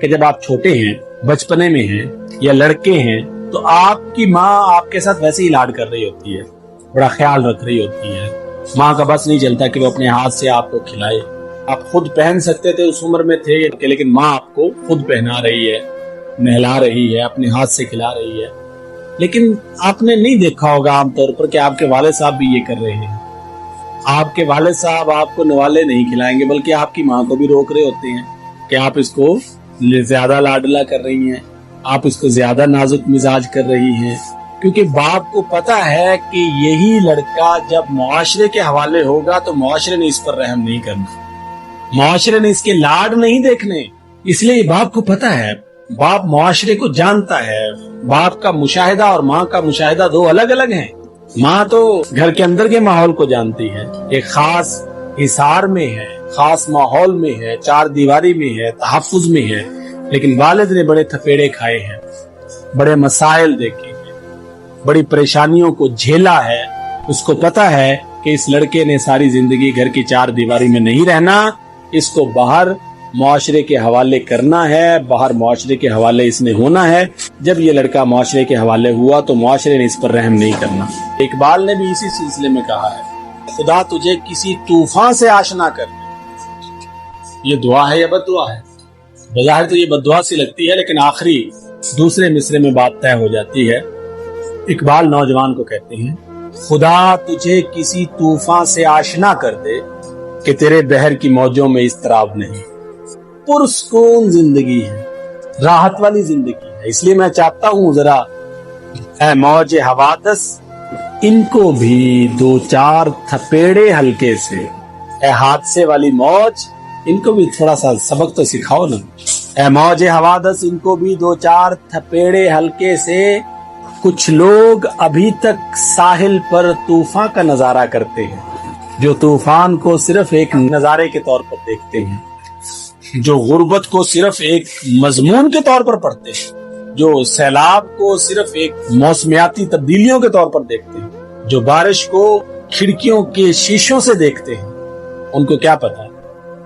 کہ जब आप छोटे हैं, बचपने में हैं या लड़के हैं, तो आपकी माँ आपके साथ वैसे ही लाड कर रही होती है, बड़ा ख्याल रख रही होती है। माँ का बस नहीं चलता कि वो अपने हाथ से आपको खिलाए। आप खुद पहन सकते थे, उस उम्र में थे, लेकिन माँ आपको खुद पहना रही है, नहला रही है, अपने हाथ से खिला रही है। लेकिन आपने नहीं देखा होगा आमतौर पर कि आपके वालिद साहब भी ये कर रहे हैं। आपके वालिद साहब आपको नवाले नहीं खिलाएंगे, बल्कि आपकी माँ को भी रोक रहे होते हैं कि आप इसको ज्यादा लाडला कर रही हैं, आप इसको ज्यादा नाजुक मिजाज कर रही हैं, क्योंकि बाप को पता है कि यही लड़का जब मुआशरे के हवाले होगा तो मुआशरे ने इस पर रहम नहीं करना, मुआशरे ने इसके लाड नहीं देखने। इसलिए बाप को पता है, बाप मुआशरे को जानता है। बाप का मुशाहिदा और माँ का मुशाहिदा दो अलग अलग हैं। माँ तो घर के अंदर के माहौल को जानती है, एक खास हिसार में है, खास माहौल में है, चार दीवारी में है, तहफ्फुज में है। लेकिन वालिद ने बड़े थपेड़े खाए हैं, बड़े मसाइल देखे हैं, बड़ी परेशानियों को झेला है। उसको पता है कि इस लड़के ने सारी जिंदगी घर की चार दीवारी में नहीं रहना, इसको बाहर मुआशरे के हवाले करना है, बाहर मुआशरे के हवाले इसने होना है। जब ये लड़का मुआशरे के हवाले हुआ तो मुआशरे ने इस पर रहम नहीं करना। इकबाल ने भी इसी सिलसिले में कहा है, खुदा तुझे किसी तूफान से आशना कर दे। ये दुआ है या बद्दुआ है? बज़ाहिर तो ये बद्दुआ सी लगती है, लेकिन आखिरी दूसरे मिसरे में बात तय हो जाती है। इकबाल नौजवान को कहते हैं, खुदा तुझे किसी तूफान से आशना कर दे कि तेरे बहर की मौजों में इस्तराब नहीं। पुरसकून जिंदगी है, राहत वाली जिंदगी है। इसलिए मैं चाहता हूँ जरा ऐ मौज हवादस इनको भी दो चार थपेड़े हल्के से, ऐ हादसे वाली मौज इनको भी थोड़ा सा सबक तो सिखाओ ना। ऐ मौज हवादस इनको भी दो चार थपेड़े हल्के से, कुछ लोग अभी तक साहिल पर तूफान का नजारा करते हैं, जो तूफान को सिर्फ एक नजारे के तौर पर देखते हैं, जो गुर्बत को सिर्फ एक मजमून के तौर पर पढ़ते हैं, जो सैलाब को सिर्फ एक मौसमियाती तब्दीलियों के तौर पर देखते हैं, जो बारिश को खिड़कियों के शीशों से देखते हैं। उनको क्या पता,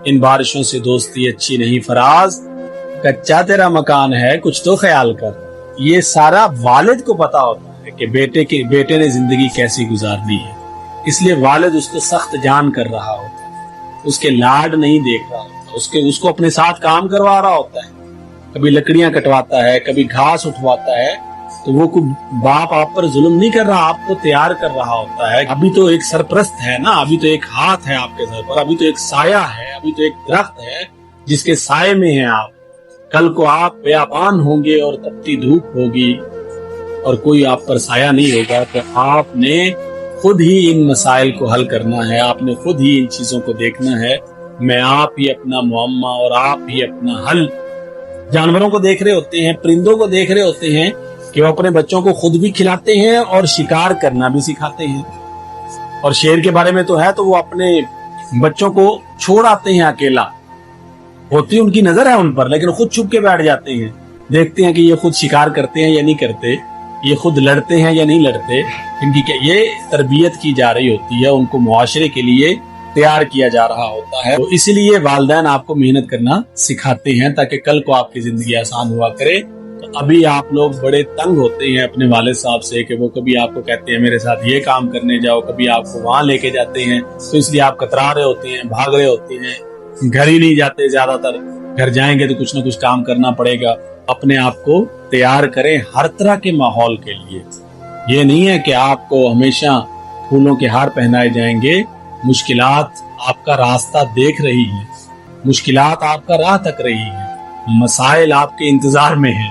इन बारिशों से दोस्ती अच्छी नहीं फराज, कच्चा तेरा मकान है कुछ तो ख्याल कर। ये सारा वालिद को पता होता है कि बेटे ने जिंदगी कैसी गुजारनी है। इसलिए वालिद उसको सख्त जान कर रहा होता है, उसके लाड नहीं देख रहा होता, उसको अपने साथ काम करवा रहा होता है। कभी लकड़ियां कटवाता है, कभी घास उठवाता है, तो वो बाप आप पर जुल्म नहीं कर रहा, आपको तैयार कर रहा होता है। अभी तो एक सरप्रस्त है ना, अभी तो एक हाथ है आपके सर पर, अभी तो एक साया है, अभी तो एक दरख्त है जिसके साये में हैं आप। कल को आप बेआबान होंगे और तपती धूप होगी और कोई आप पर साया नहीं होगा, तो आपने खुद ही इन मसाइल को हल करना है, आपने खुद ही इन चीजों को देखना है। मैं आप ही अपना मुअम्मा और आप ही अपना हल। जानवरों को देख रहे होते हैं, परिंदों को देख रहे होते हैं कि वो अपने बच्चों को खुद भी खिलाते हैं और शिकार करना भी सिखाते हैं। और शेर के बारे में तो है, तो वो अपने बच्चों को छोड़ आते हैं अकेला, होती उनकी नजर है उन पर, लेकिन खुद छुप के बैठ जाते हैं, देखते हैं कि ये खुद शिकार करते हैं या नहीं करते, ये खुद लड़ते हैं या नहीं लड़ते। इनकी क्या ये तरबियत की जा रही होती है, उनको मुआशरे के लिए तैयार किया जा रहा होता है। तो इसलिए वालिदैन आपको मेहनत करना सिखाते हैं ताकि कल को आपकी जिंदगी आसान हुआ करे। तो अभी आप लोग बड़े तंग होते हैं अपने वालिद साहब से कि वो कभी आपको कहते हैं मेरे साथ ये काम करने जाओ, कभी आपको वहां लेके जाते हैं, तो इसलिए आप कतरा रहे होते हैं, भाग रहे होते हैं, घर ही नहीं जाते। ज्यादातर घर जाएंगे तो कुछ ना कुछ काम करना पड़ेगा। अपने आप को तैयार करें हर तरह के माहौल के लिए। ये नहीं है कि आपको हमेशा फूलों के हार पहनाए जाएंगे। मुश्किलात आपका रास्ता देख रही है, मुश्किलात आपका राह तक रही है, मसाइल आपके इंतजार में है।